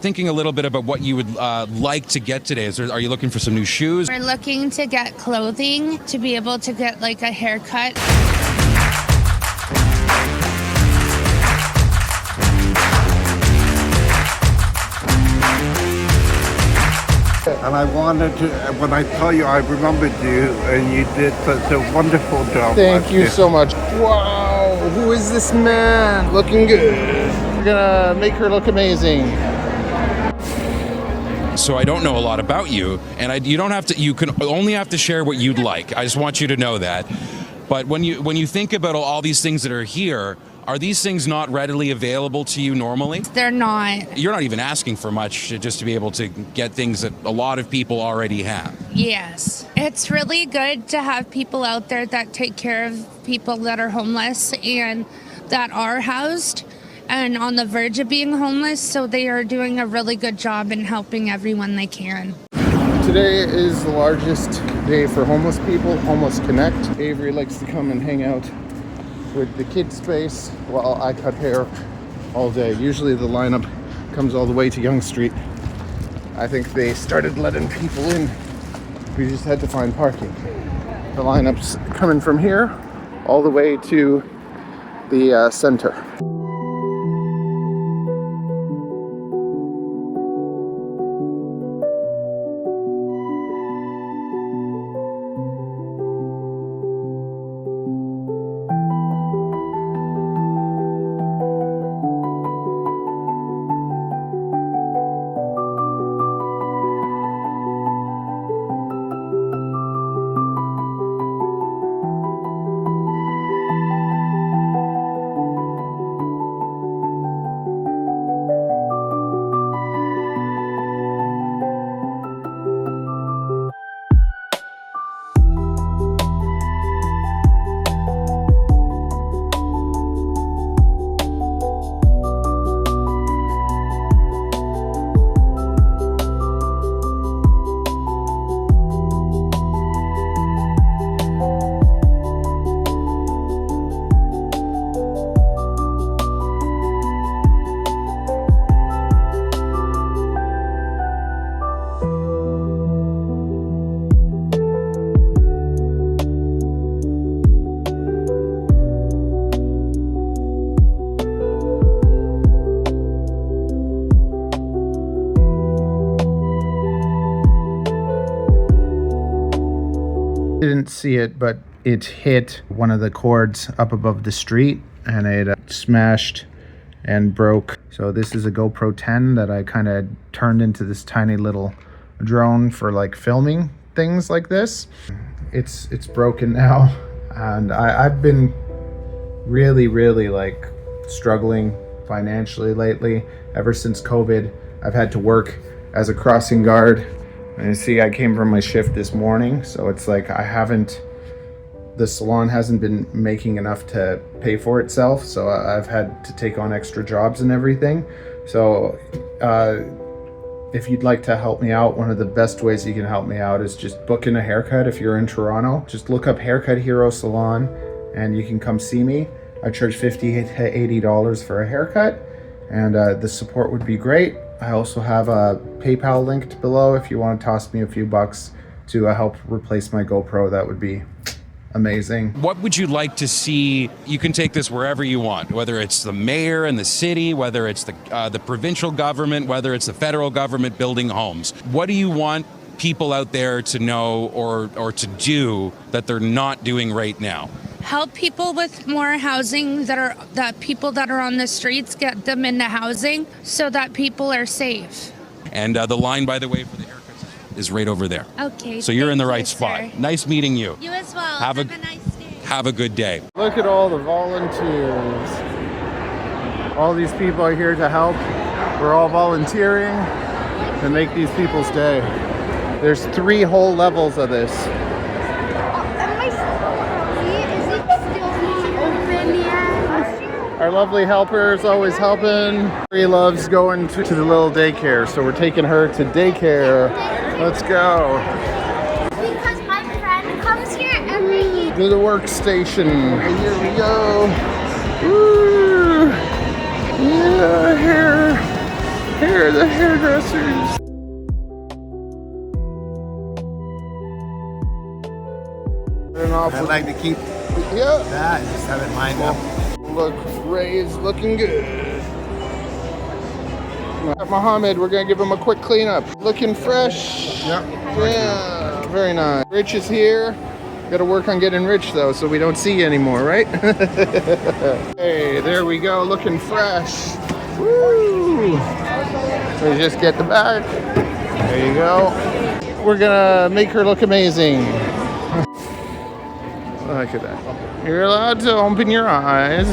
Thinking a little bit about what you would like to get today. Are you looking for some new shoes? We're looking to get clothing to be able to get like a haircut. And I wanted to, when I tell you I remembered you, and you did such a wonderful job. Thank you so much. Wow, who is this man? Looking good. We're gonna make her look amazing. So I don't know a lot about you, and you don't have to. You can only have to share what you'd like. I just want you to know that. But when you think about all these things that are here, are these things not readily available to you normally? They're not. You're not even asking for much just to be able to get things that a lot of people already have. Yes. It's really good to have people out there that take care of people that are homeless and that are housed and on the verge of being homeless. So they are doing a really good job in helping everyone they can. Today is the largest day for homeless people, Homeless Connect. Avery likes to come and hang out with the kids space while I cut hair all day. Usually the lineup comes all the way to Yonge Street. I think they started letting people in. We just had to find parking. The lineup's coming from here all the way to the center. Didn't see it, but it hit one of the cords up above the street and it smashed and broke. So this is a GoPro 10 that I kind of turned into this tiny little drone for like filming things like this. It's broken now, and I've been really like struggling financially lately. Ever since COVID, I've had to work as a crossing guard. And you see, I came from my shift this morning, so it's like the salon hasn't been making enough to pay for itself, so I've had to take on extra jobs and everything. So if you'd like to help me out, one of the best ways you can help me out is just booking a haircut. If you're in Toronto, just look up Haircut Hero Salon and you can come see me. I charge $50 to $80 for a haircut, and the support would be great. I also have a PayPal linked below if you want to toss me a few bucks to help replace my GoPro. That would be amazing. What would you like to see? You can take this wherever you want, whether it's the mayor and the city, whether it's the provincial government, whether it's the federal government building homes. What do you want people out there to know or to do that they're not doing right now? Help people with more housing that people that are on the streets, get them into housing so that people are safe. And the line, by the way, for the haircuts is right over there. Okay. So you're in the right sir. spot. Nice meeting you. You as well. Have a nice day. Have a good day. Look at all the volunteers. All these people are here to help. We're all volunteering to make these people's day. There's 3 whole levels of this. Our lovely helper is always helping. She loves going to the little daycare, so we're taking her to daycare. Let's go. Because my friend comes here every year. To the workstation. Here we go. Woo! Yeah, here. Here are the hairdressers. I'd like to keep that, just have it lined up. Look, Ray is looking good. Mohammed, we're gonna give him a quick cleanup. Looking fresh. Yep. Yeah, very nice. Rich is here. Gotta work on getting Rich though, so we don't see you anymore, right? Hey, there we go, looking fresh. Woo! So just get the back. There you go. We're gonna make her look amazing. Look at that. You're allowed to open your eyes.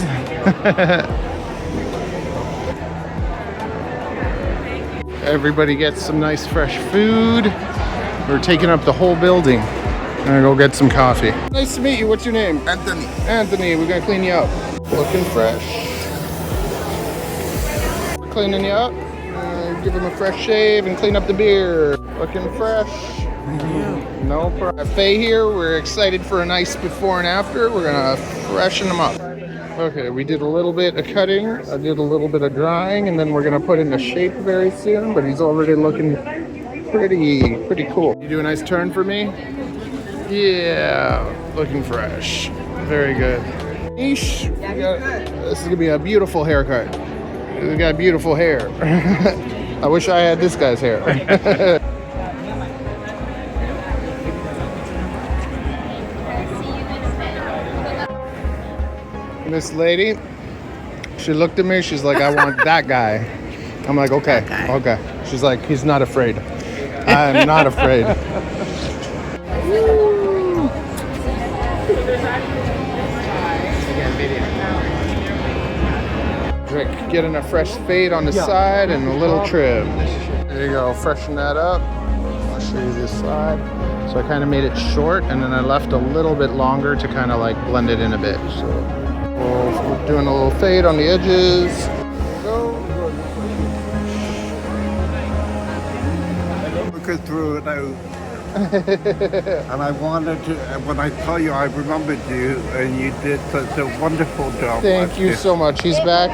Everybody gets some nice fresh food. We're taking up the whole building. I'm gonna go get some coffee. Nice to meet you. What's your name? Anthony. Anthony, we're gonna clean you up. Looking fresh. We're cleaning you up. Give him a fresh shave and clean up the beard. Looking fresh. No problem. Faye here, we're excited for a nice before and after. We're gonna freshen them up. Okay, we did a little bit of cutting, I did a little bit of drying, and then we're gonna put in the shape very soon, but he's already looking pretty cool. You do a nice turn for me? Yeah, looking fresh. Very good. This is gonna be a beautiful haircut. We got beautiful hair. I wish I had this guy's hair. This lady, she looked at me, she's like, I want that guy. I'm like, okay, okay. She's like, he's not afraid. I'm not afraid. Rick, getting a fresh fade on the side and a little trim. There you go, freshen that up. I'll show you this side. So I kind of made it short and then I left a little bit longer to kind of like blend it in a bit. So we're doing a little fade on the edges. Looking through it out. And I wanted to, when I tell you I remembered you and you did such a wonderful job. Thank you so much. He's back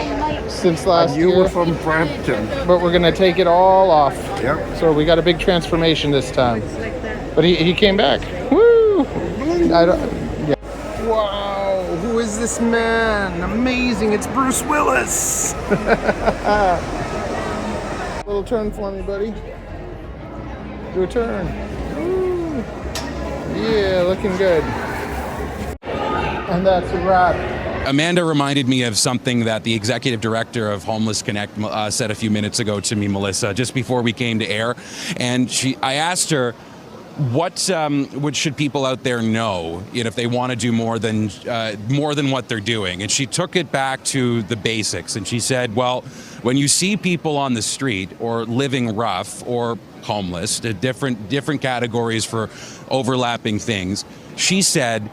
since last You year. were from Brampton. But we're gonna take it all off. Yep. So we got a big transformation this time. But he came back. Woo! Yeah. Wow, who is this man? Amazing, it's Bruce Willis. Little turn for me, buddy. Do a turn. Woo. Yeah, looking good. And that's a wrap. Amanda reminded me of something that the executive director of Homeless Connect said a few minutes ago to me, Melissa, just before we came to air. And I asked her, what should people out there know, if they want to do more than what they're doing? And she took it back to the basics. And she said, well, when you see people on the street or living rough or homeless, different categories for overlapping things, she said,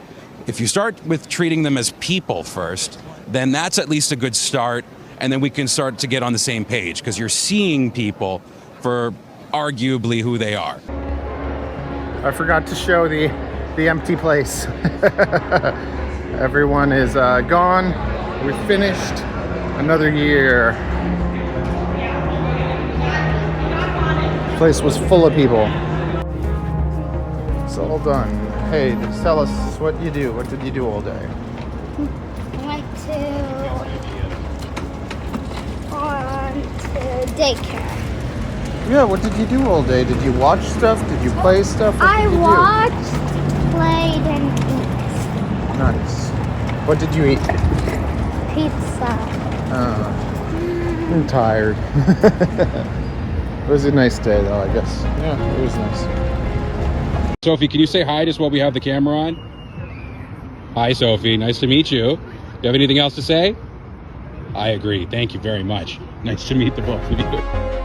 if you start with treating them as people first, then that's at least a good start, and then we can start to get on the same page, because you're seeing people for arguably who they are. I forgot to show the empty place. Everyone is gone. We finished another year. The place was full of people. It's all done. Hey, just tell us what you do. What did you do all day? Went to daycare. Yeah, what did you do all day? Did you watch stuff? Did you play stuff? What I did you do? watched, played, and ate Nice. What did you eat? pizza. I'm tired. It was a nice day though, I guess. Yeah, it was nice. Sophie, can you say hi just while we have the camera on? Hi, Sophie. Nice to meet you. Do you have anything else to say? I agree. Thank you very much. Nice to meet the both of you.